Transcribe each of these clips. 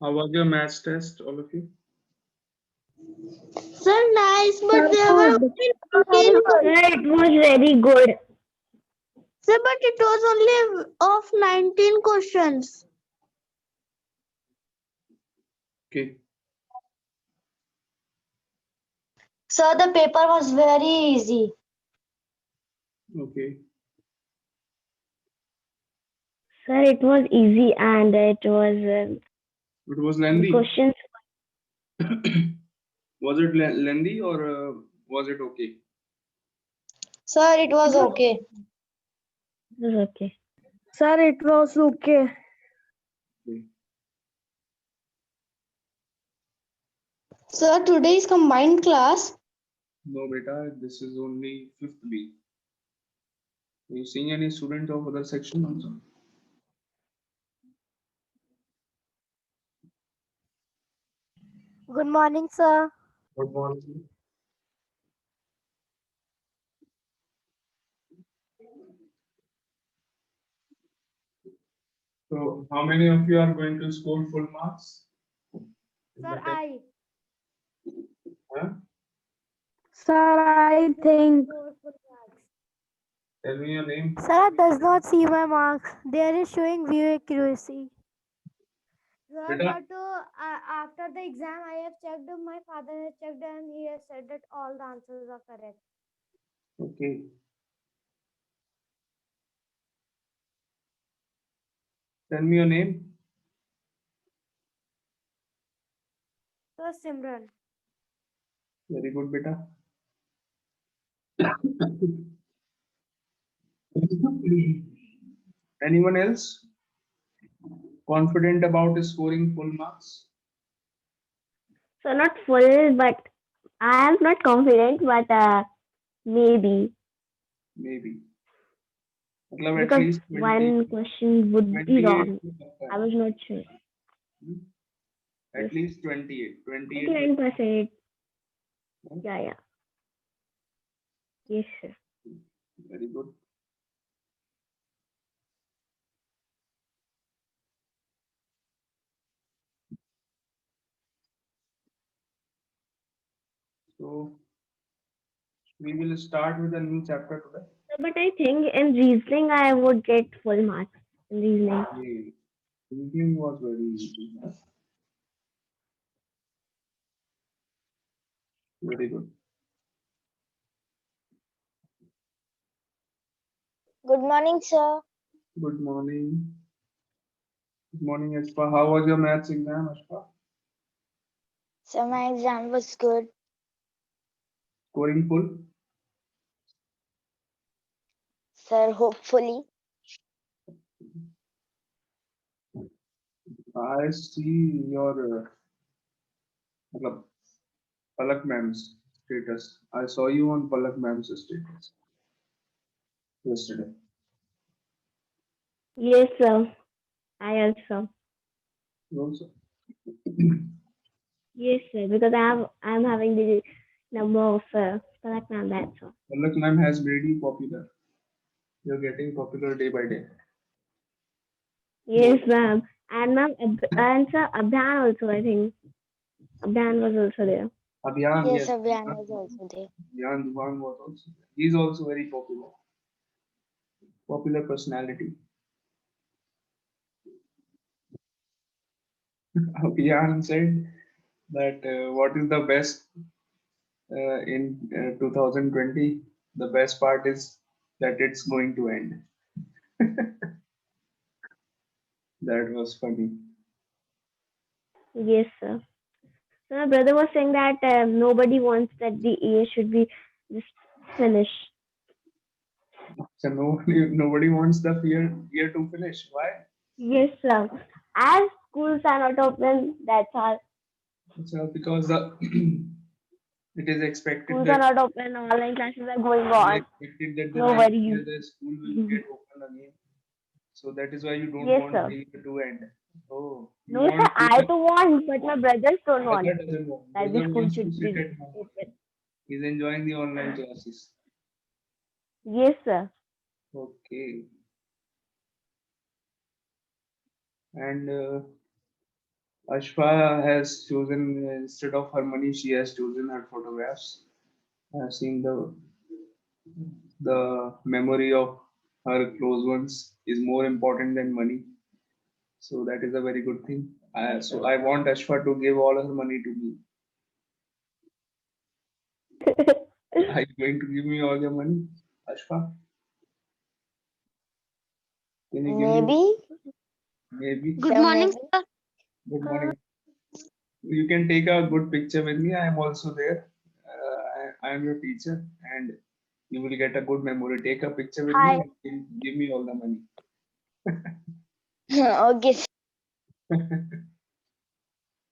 How was your maths test, all of you? Sir, nice, but Sir, there were good. only 19 questions. Sir, it was very good. Sir, but it was only of 19 questions. Okay. Sir, the paper was very easy. Okay. Sir, it was easy and it was It was the lengthy. questions. Was it lengthy or was it okay? Sir, it was okay. It was okay. Sir, it was okay. Okay. Sir, today is combined class. No, beta, this is only fifth B. Are you seeing any student of other section also? Good morning, sir. Good morning. So, how many of you are going to score full marks? Sir, I. Huh? Sir, I think. Tell me your name. Sir does not see my marks. There is showing view accuracy. Sir, Beta, but after the exam, I have checked. My father has checked, and he has said that all the answers are correct. okay. Tell me your name. Sir, Simran. Very good, beta. Anyone else confident about scoring full marks? So not full, but I am not confident, but maybe Maybe. मतलब at because least 20, one question would be 28 wrong. to सकता I है. was not sure. At least 28. 28. 99%. Yeah. Yes, sir. Very good. So we will start with a new chapter today. But I think in reasoning I would get full marks in reasoning. Okay. Thinking was very easy. Huh? Very good. Good morning, sir. Good morning. Good morning, Ashfa. How was your maths exam, Ashfa? Sir, my exam was good. Scoring full? Sir, hopefully. I see your मतलब Palak ma'am's status. I saw you on Palak ma'am's status yesterday. Yes, sir. I also. You also. Yes, sir. Because I'm having the number of select ma'am, that's all. Palak ma'am has made you popular. You're getting popular day by day. Yes, ma'am. And ma'am, and sir, Abhan also, I think. Abhan was also there. Abhiyan, Yes, yes. Abhiyan was also there. Abhiyan Duban was also there. He's also very popular. Popular personality. Abhiyan said that what is the best in 2020? The best part is that it's going to end. That was funny. Yes, sir. So my brother was saying that nobody wants that the year should be just finished. So nobody wants the year to finish. Why? Yes, sir. As schools are not open, that's all. So because the it is expected Schools are that not open, online classes are going it is on. expected that the No next worries. year the school will get open again. So that is why you don't Yes, want sir. the year to end. Oh, you No, sir, want I too want, but my brothers don't want brother doesn't want. that the Brother school wants to should sit be at home. open. He's enjoying the online classes. Yes, sir. Okay. And Ashfa has chosen, instead of her money, she has chosen her photographs. I have seen the memory of her close ones is more important than money. So that is a very good thing. So I want Ashfa to give all her money to me. Are you going to give me all your money, Ashfa? Can you give me? Maybe. Maybe. Good Yeah, morning, maybe. sir. Good morning. You can take a good picture with me. I am also there. I am your teacher, and you will get a good memory. Take a picture with me Hi. and give me all the money. Okay.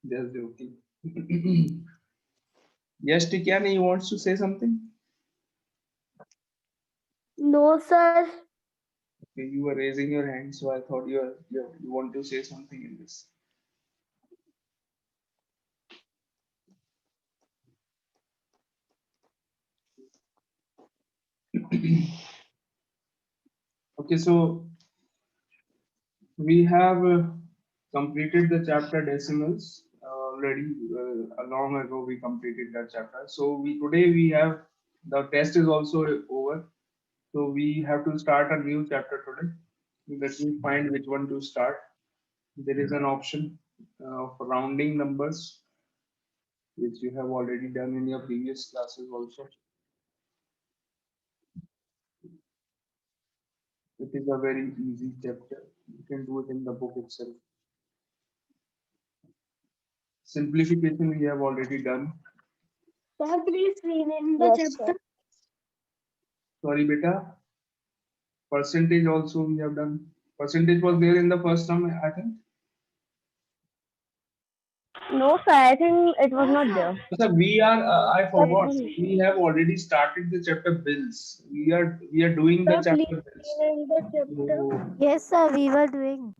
Just joking. Yes, Tikyani, you wants to say something? No, sir. Okay, you were raising your hand, so I thought you want to say something in this. Okay, so we have completed the chapter decimals already. Long ago we completed that chapter. So today we have the test is also over. So we have to start a new chapter today. Let me find which one to start. There is an option of rounding numbers, which you have already done in your previous classes also. It is a very easy chapter. You can do it in the book itself. Simplification we have already done. Sir, please rename the Yes, sir. chapter. Sorry, beta. Percentage also we have done. Percentage was there in the first term, I think. No, sir. I think it was No, not sir. there. So we are. I Sir, it forgot. was. We have already started the chapter bills. We are doing the Sir, please chapter bills. rename the chapter. So, Yes, sir, we were doing.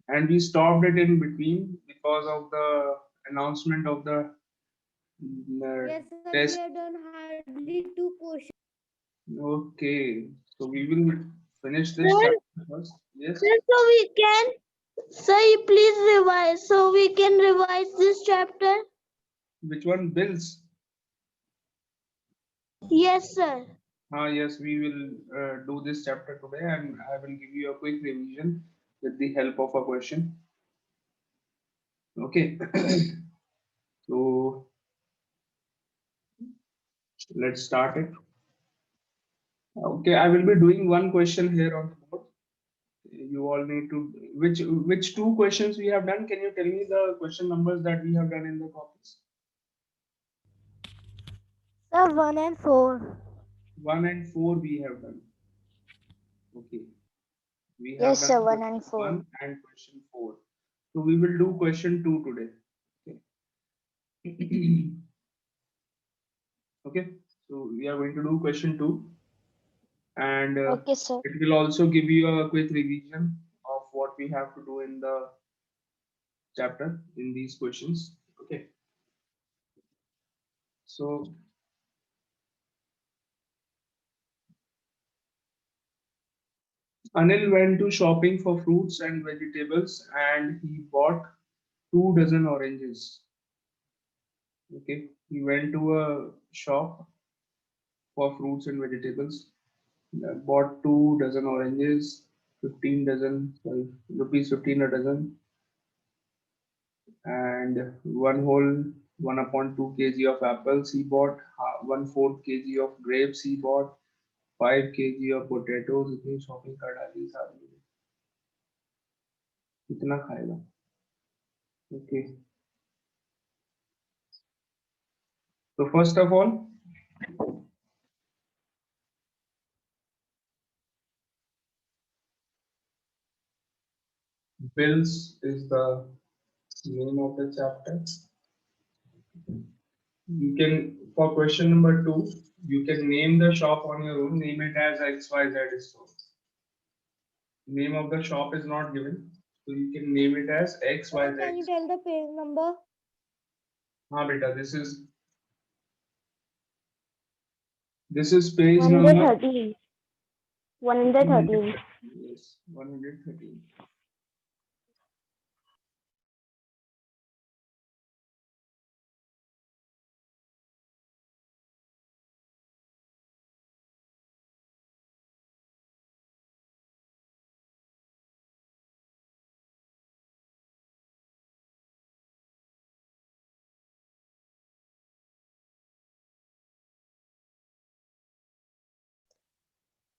and we stopped it in between because of the announcement of the Yes, sir, we test. have done hardly 2 questions. Okay, so we will finish this Sir, chapter first. Yes. sir, so we can, sir, you please revise. So we can revise this chapter. Which one? Bills. Yes, sir. Yes, we will do this chapter today, and I will give you a quick revision with the help of a question. Okay. So let's start it. Okay, I will be doing one question here on the board. You all need to which two questions we have done. Can you tell me the question numbers that we have done in the copies? Sir, 1 and 4. 1 and 4 we have done. Okay, we have Yes, done sir. 1 question and 4. 1 and question 4. So we will do question 2 today. Okay. Okay, so we are going to do question 2, and Okay, sir. it will also give you a quick revision of what we have to do in the chapter in these questions. Okay, so Anil went to shopping for fruits and vegetables, and he bought 2 dozen oranges. Okay, he went to a shop for fruits and vegetables, bought 2 dozen oranges, 15 dozen, sorry, rupees 15 a dozen, and one upon 2 kg of apples he bought, 1/4 kg of grapes he bought, 5 kg of potatoes. इतनी shopping कर डाली सारी, कितना खाएगा? Okay, so first of all, bills is the name of the chapter. You can, for question number 2, you can name the shop on your own. Name it as XYZ store. Name of the shop is not given, so you can name it as Sir, XYZ. can you tell the page number? हाँ बेटा, this is page number 113. 113. Yes, 113.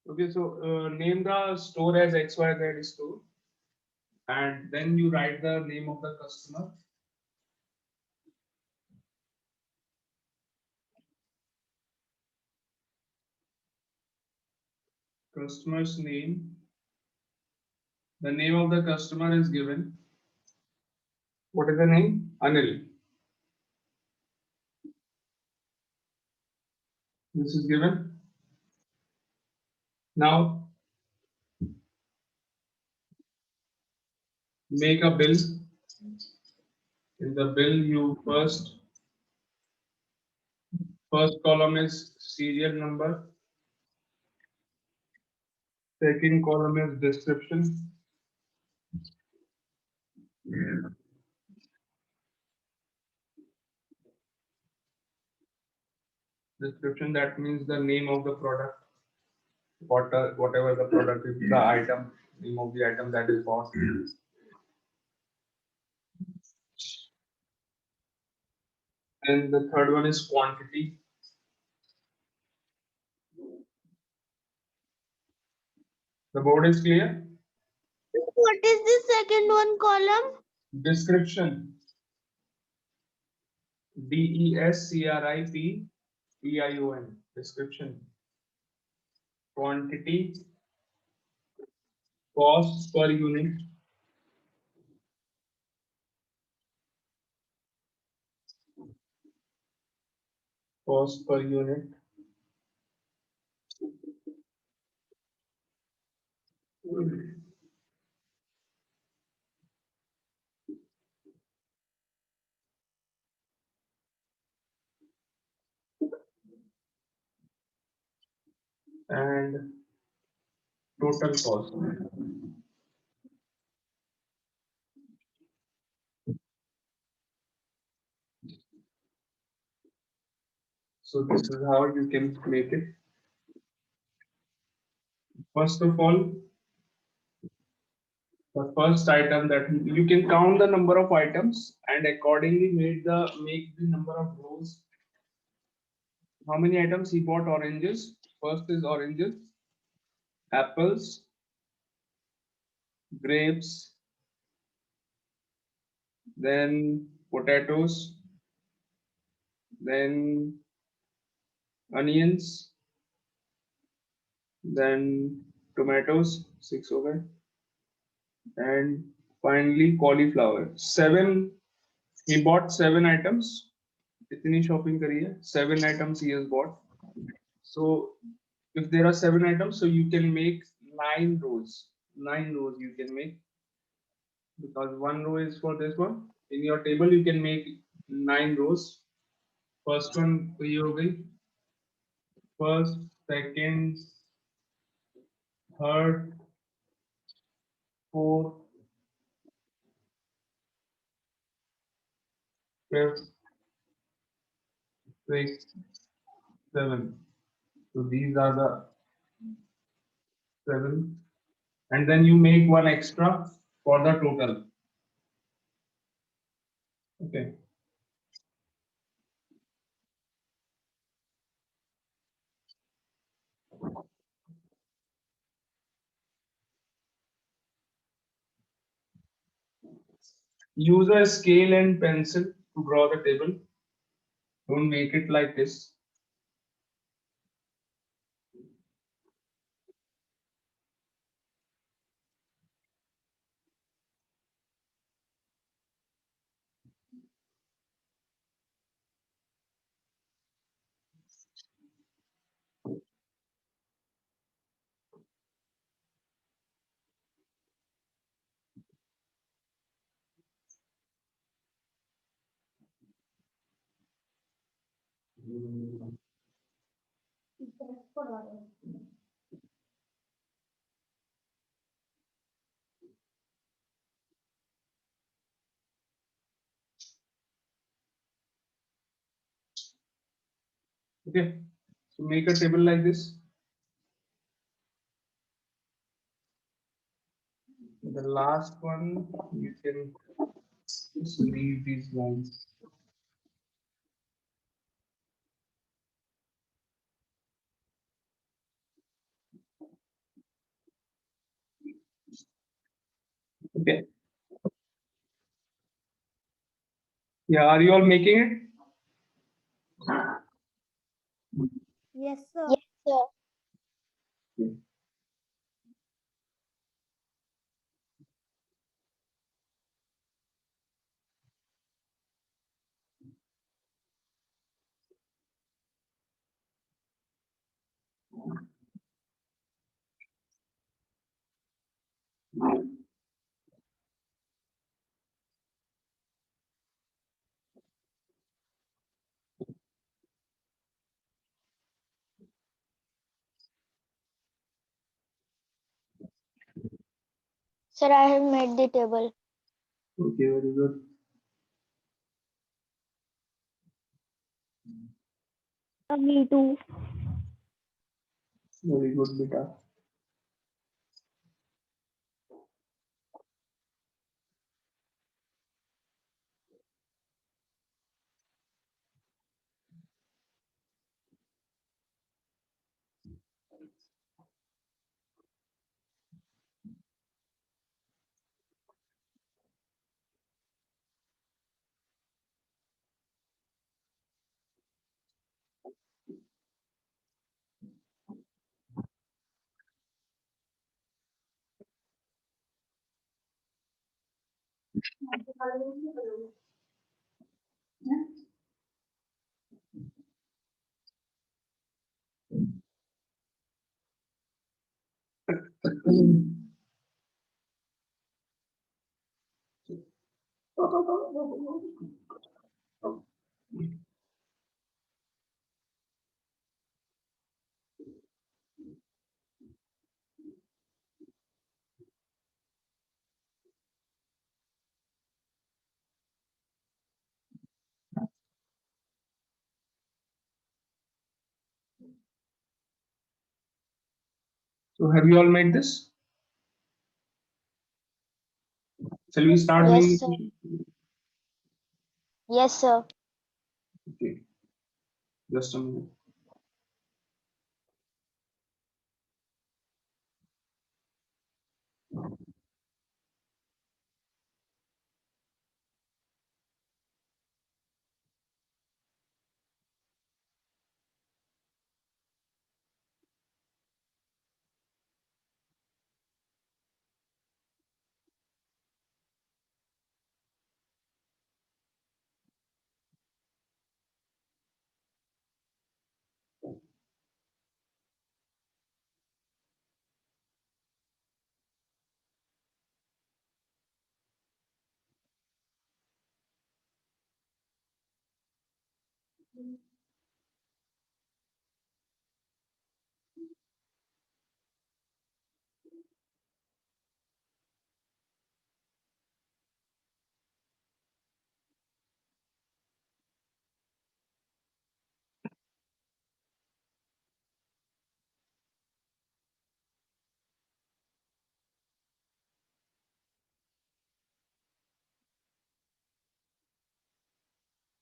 Okay, so name the store as XYZ store, and then you write the name of the customer. Customer's name. The name of the customer is given. What is the name? Anil. This is given. Now make a bill. In the bill, you first column is serial number. Second column is description. Description, that means the name of the product. Whatever the product is, the item, name of the item that is bought. And the third one is quantity. The board is clear. What is the second one column? Description. DESCRIPTION. Description. Quantity. Cost per unit. Cost per unit. And total cost. So this is how you can make it. First of all, the first item that you can count the number of items and accordingly make the number of rows. How many items he bought? Oranges. First is oranges, apples, grapes, then potatoes, then onions, then tomatoes, 6 over, and finally cauliflower. He bought 7 items. इतनी shopping करी है, 7 items he has bought. So if there are 7 items, so you can make 9 rows. 9 rows you can make, because one row is for this one. In your table, you can make 9 rows. First one तो ये हो गई. First, second, third, fourth, fifth, sixth, seventh. So these are the 7, and then you make one extra for the total. Okay. Use a scale and pencil to draw the table. Don't make it like this. Okay, so make a table like this. The last one, you can just leave these lines. Okay. Yeah, are you all making it? Yes, sir. Yes, sir. Sir, I have made the table. Okay, very good. Me too. Very good, beta. So have you all made this? Shall we start Yes, doing sir. it? Yes, sir. Okay, just a minute.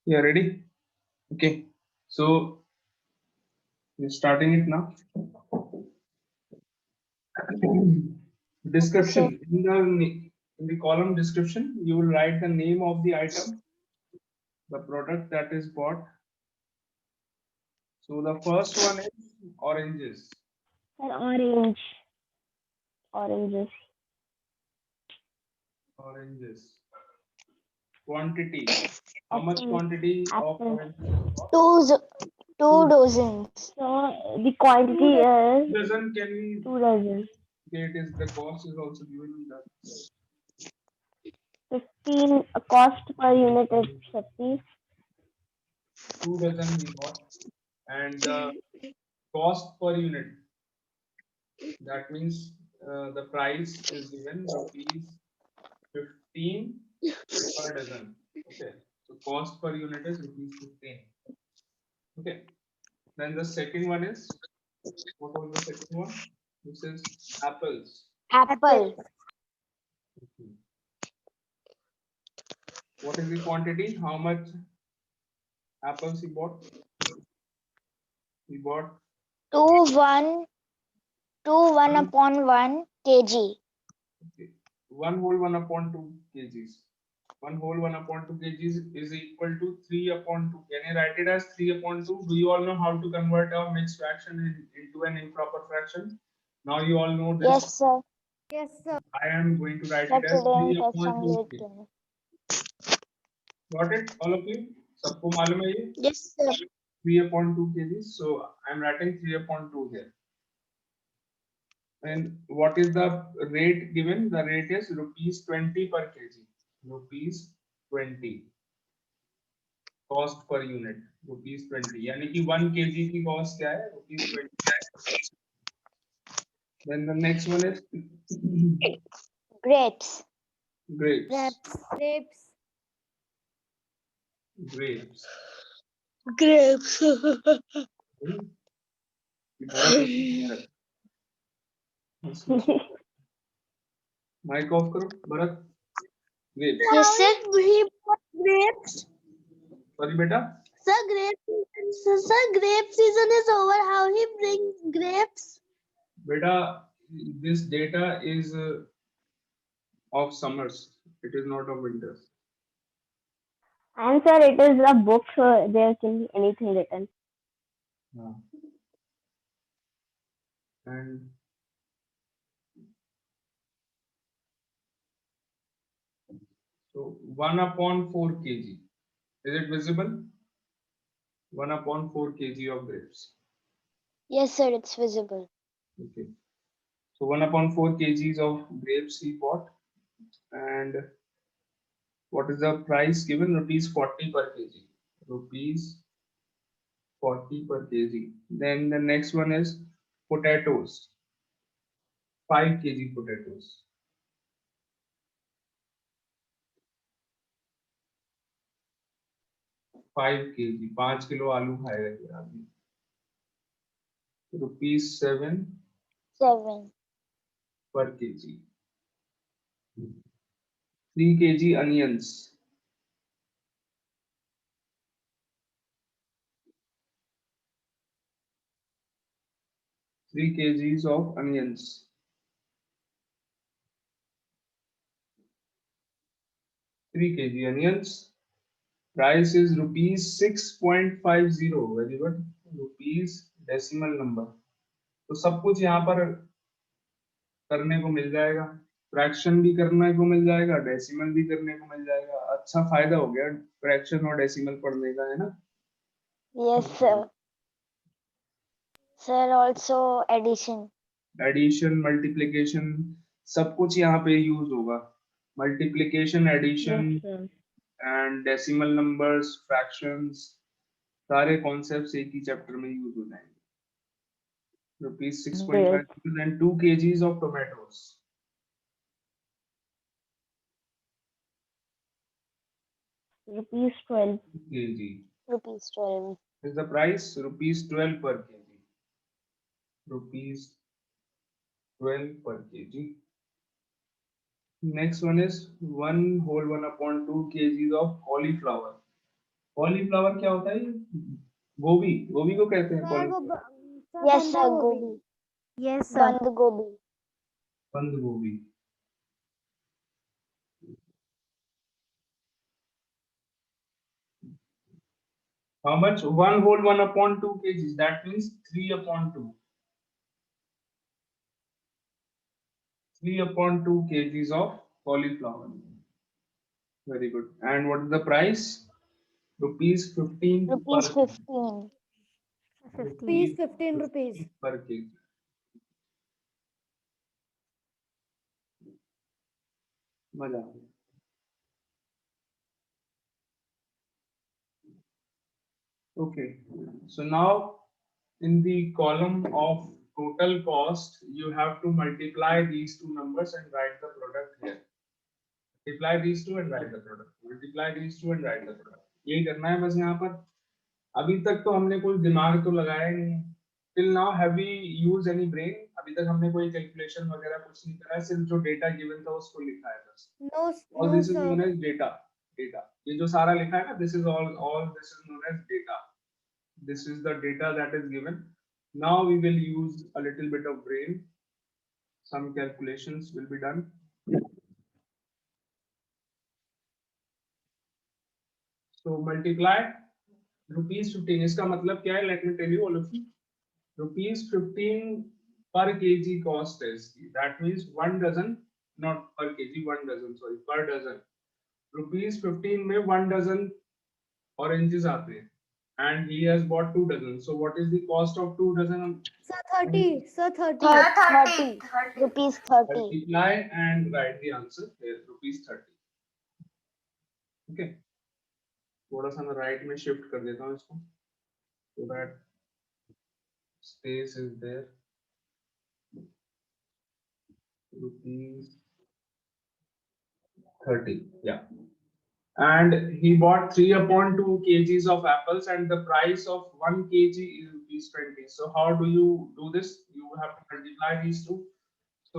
Yeah, ready? Okay. So we're starting it now. Description. In the column description, you will write the name of the item, the product that is bought. So the first one is oranges. Sir, orange. Oranges. Oranges. Quantity. How much Apple. quantity of Apple. oranges is bought? Two dozens. So the quantity is Dozen can we 2 dozen. say it is the cost is also given in that. 15 cost per unit is 50. 2 dozen we bought, and the cost per unit, that means the price is given rupees 15 per dozen. Okay, so cost per unit is rupees 15. Okay, then the second one is, what was the second one? This is apples. Apple. Okay. What is the quantity? How much apples he bought? He bought 2 1 upon 1 kg. okay, 1 whole 1 upon 2 kgs. 1 whole 1 upon 2 kgs is equal to 3 upon 2. Can you write it as 3 upon 2? Do you all know how to convert a mixed fraction into an improper fraction? Now you all know this. Yes, sir. Yes, sir. I am going to write But it as today 3 in test upon only 2 it kg. came. Got it, all of you? सबको मालूम है ये? Yes, sir. 3 upon 2 kgs. So I'm writing 3 upon 2 here. And what is the rate given? The rate is rupees 20 per kg. Rupees 20. Cost per unit. Rupees 20. यानी कि 1 kg की cost क्या है? Rupees 20. Then the next one is Grapes. grapes. Grapes. Grapes. Grapes. Hmm? Bharat mic off करो Bharat. Grapes. Yes, sir. He bought grapes. Sorry बेटा. Sir, grape season is over. How he brings grapes? Beta, this data is of summers. It is not of winters. And sir, it is a book, so there can be anything written. And so 1 upon 4 kg. Is it visible? 1 upon 4 kg of grapes. Yes, sir. It's visible. Okay. So 1 upon 4 kgs of grapes he bought. And what is the price given? Rupees 40 per kg. Rupees 40 per kg. Then the next one is potatoes. 5 kg potatoes. 5 kg. 5 kilo आलू खाएगा ये आदमी. Rupees 7 7. per kg. 3 kg onions. 3 kgs of onions. 3 kg onions. Price is rupees 6.50. Very good. Rupees decimal number. तो सब कुछ यहाँ पर करने को मिल जाएगा. फ्रैक्शन भी करने को मिल जाएगा, डेसिमल भी करने को मिल जाएगा. अच्छा फायदा हो गया फ्रैक्शन और डेसिमल पढ़ने का, है ना? Yes, sir. Sir, also addition. Addition, multiplication, सब कुछ यहाँ पे यूज होगा. Multiplication, addition Yes, sir. And decimal numbers, fractions, सारे कॉन्सेप्ट्स एक ही चैप्टर में यूज हो जाएंगे. Rupees 6.5 and 2 kgs of tomatoes. Rupees 12. Kg Rupees 12. is the price. Rupees 12 per kg. Rupees 12 per kg. Next one is 1 whole 1 upon 2 kgs of cauliflower. Cauliflower क्या होता है? गोभी. गोभी को कहते हैं Sir, cauliflower. Yes, sir. banda gobi. Gobi. Yes, sir. Band gobi. बंद गोभी. How much? 1 whole 1 upon 2 kgs. That means 3 upon 2. 3 upon 2 kgs of cauliflower. Very good. And what is the price? Rupees 15 Rupees per 15. Rupees 15 rupees. per kg. मजा आ गया. Okay. So now in the column of total cost, you have to multiply these two numbers and write the product here. Multiply these two and write the product. Multiply these two and write the product. यही करना है बस यहाँ पर. अभी तक तो हमने कोई दिमाग तो लगाया ही नहीं. Till now have we used any brain? अभी तक हमने कोई कैलकुलेशन वगैरह कुछ नहीं करा है. सिर्फ जो डेटा गिवन था उसको लिखा है बस. No, All no, this is sir. known as data. Data. ये जो सारा लिखा है ना, this is all this is known as data. This is the data that is given. Now we will use a little bit of brain. Some calculations will be done. So multiply ₹15. इसका मतलब क्या है? Let me tell you all of you. ₹15 per kg cost है इसकी. That means 1 dozen, not per kg, 1 dozen, sorry, per dozen. ₹15 में 1 dozen oranges आते हैं. And he has bought 2 dozen. So what is the cost of 2 dozen? Sir, 30. Sir, 30. 30. Rupees 30. Multiply and write the answer here. ₹30. Okay. थोड़ा सा मैं right में shift कर देता हूँ इसको, so that space is there. ₹30. Yeah. And he bought 3/2 kgs of apples, and the price of 1 kg is ₹20. So how do you do this? You have to multiply these two. So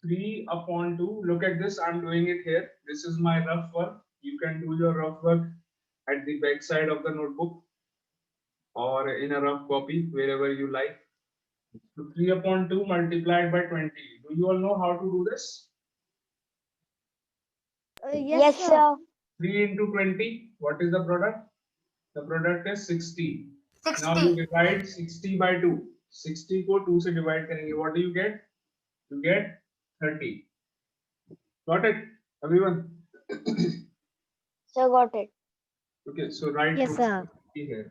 3/2. Look at this. I'm doing it here. This is my rough work. You can do your rough work at the back side of the notebook or in a rough copy, wherever you like. So 3/2 multiplied by 20. Do you all know how to do this? Yes, sir. 3 into 20. What is the product? The product is 60. Now 60. you divide 60 by 2. 60 को 2 से divide करेंगे. What do you get? You get 30. Got it, everyone? Sir, got it. Okay, so write Yes, sir. ₹30 here.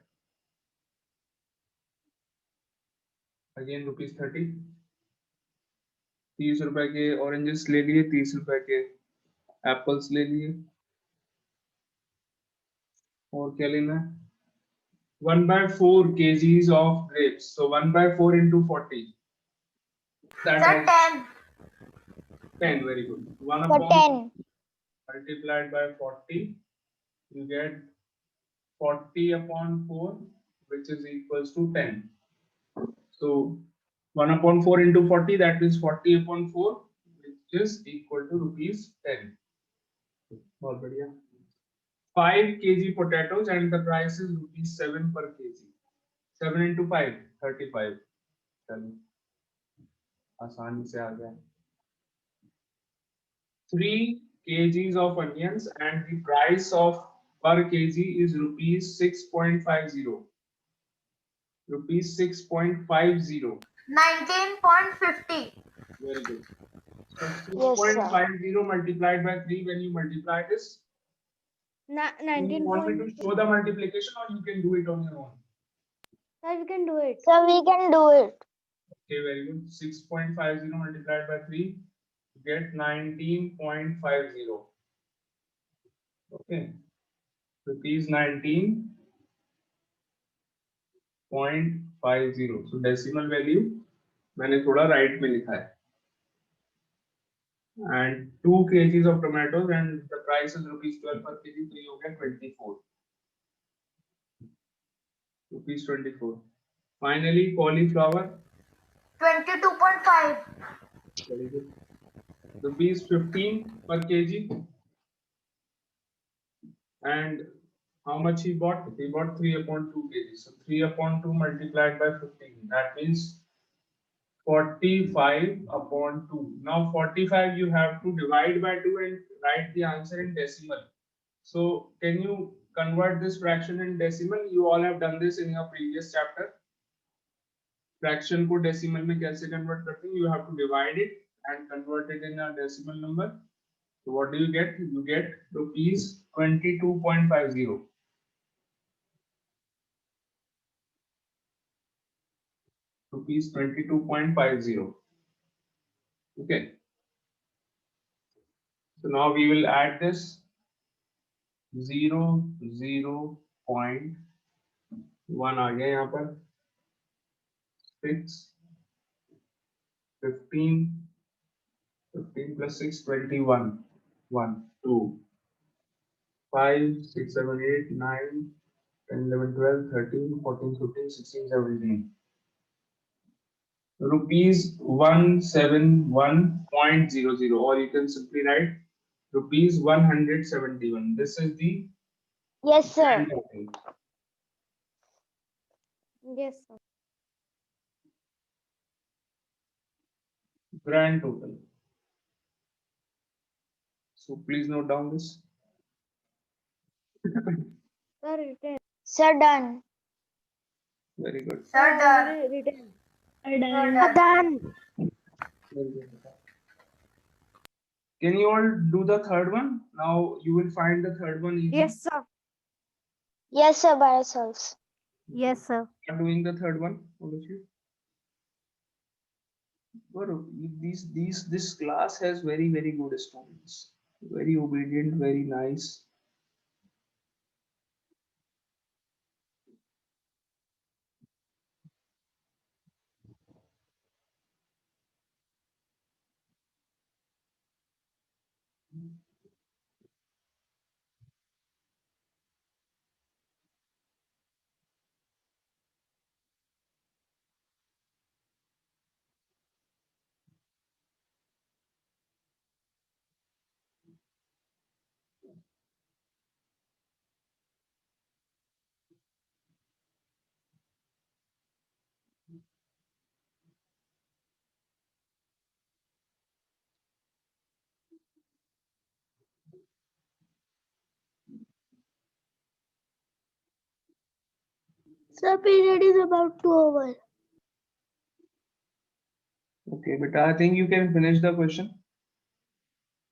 Again ₹30. 30 रुपए के oranges ले लिए, 30 रुपए के apples ले लिए. और क्या लेना है? 1/4 kgs of grapes. So 1/4 into 40. That Sir, is 10. 10. Very good. 1 For upon 10. multiplied by 40, you get 40/4, which is equals to 10. So 1/4 into 40, that is 40/4, which is equal to ₹10. बहुत बढ़िया. 5 kg potatoes and the price is ₹7 per kg. 7 into 5, 35. चलो आसानी से आ गया. 3 kgs of onions and the price of per kg is ₹6.50. ₹6.50. 19.50. Very good. So Yes, sir. 6.50 multiplied by 3. When you multiply this, do you 19 want me to point. show the multiplication or you can do it on your own? Sir, we can do it. Sir, we can do it. Okay, very good. 6.50 multiplied by 3, you get 19.50. Okay. ₹19.50. So decimal value मैंने थोड़ा right में लिखा है. And 2 kgs of tomatoes and the price is ₹12 per kg. तो ये हो गया 24. ₹24. Finally, cauliflower. 22.5. Very good. ₹15 per kg. And how much he bought? He bought 3/2 kg. So 3/2 multiplied by 15. That means 45/2. Now 45 you have to divide by 2 and write the answer in decimal. So can you convert this fraction in decimal? You all have done this in your previous chapter. Fraction को decimal में कैसे convert करते हैं? You have to divide it and convert it in a decimal number. So what do you get? You get ₹22.50. ₹22.50. Okay. So now we will add this 0.1 आ गया यहाँ पर. 6, 15 plus 6, 21. 1, 2, 5, 6, 7, 8, 9, 10, 11, 12, 13, 14, 15, 16, 17. ₹171.00, or you can simply write ₹171. This is the Yes, sir. grand total. Yes, sir. Grand total. So please note down this. Sir, written. Sir, done. Very good. Sir, done. Written. Done. Very good. Can you all do the third one? Now you will find the third one easy. Yes, sir. Yes, sir, by ourselves. Yes, sir. Start doing the third one, all of you. Gaurav, this class has very good students. Very obedient, very nice. Sir, period is about to over. Okay, but I think you can finish the question.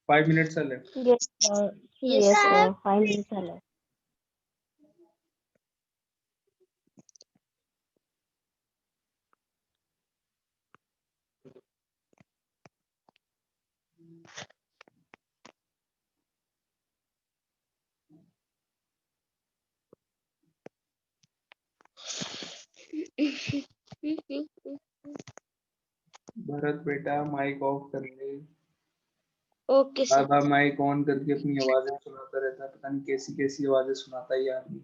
5 minutes are left. Yes, sir. Yes, Yes, sir. sir. 5 minutes are left. Bharat बेटा mic off कर ले। Okay, sir. बाबा mic on करके अपनी आवाजें सुनाता रहता है, पता नहीं कैसी कैसी आवाजें सुनाता है ये आदमी।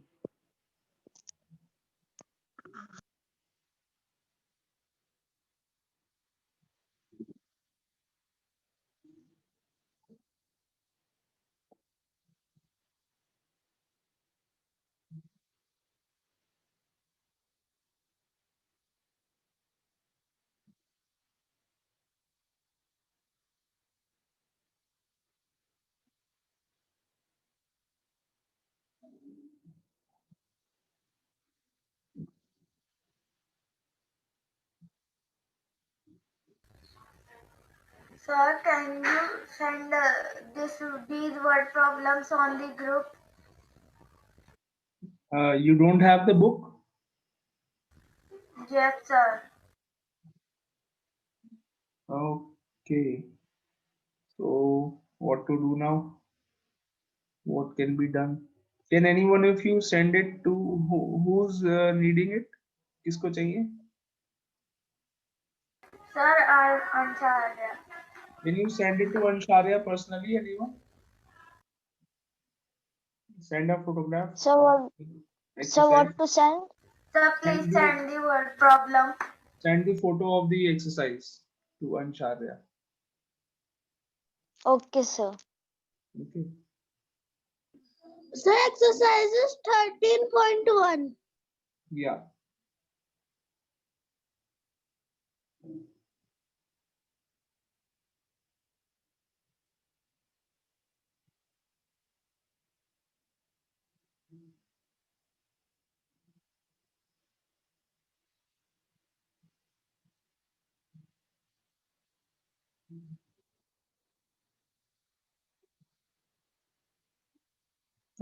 Sir, can you send these word problems on the group? You don't have the book? Yes, sir. Okay. So what to do now? What can be done? Can any one of you send it to who's needing it? किसको चाहिए? Sir, I'm sorry. Can you send it to Ansharya personally, anyone? Send a photograph. So what Exercise. to send? Sir, please send the word problem. Send the photo of the exercise to Ansharya. Okay, sir. Okay. Sir, exercise is 13.1. Yeah.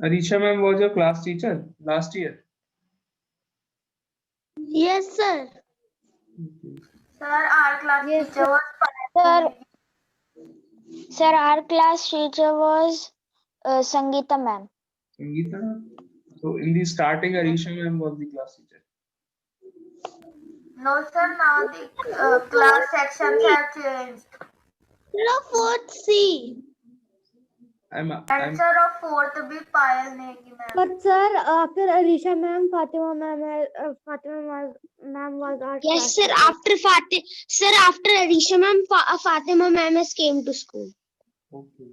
Arisha ma'am was your class teacher last year. Yes, sir. Okay. Sir, our class Yes, teacher was Sir, our class teacher was Sangeeta ma'am. Sangeeta. So in the starting, Arisha ma'am was the class teacher. No, sir. Now the class sections have changed. Sir, fourth C. I'm Answer of fourth be Payal Negi ma'am. But sir, after Arisha ma'am, Fatima ma'am was our Yes, class sir. teacher. After Arisha ma'am, Fatima ma'am has came to school. okay.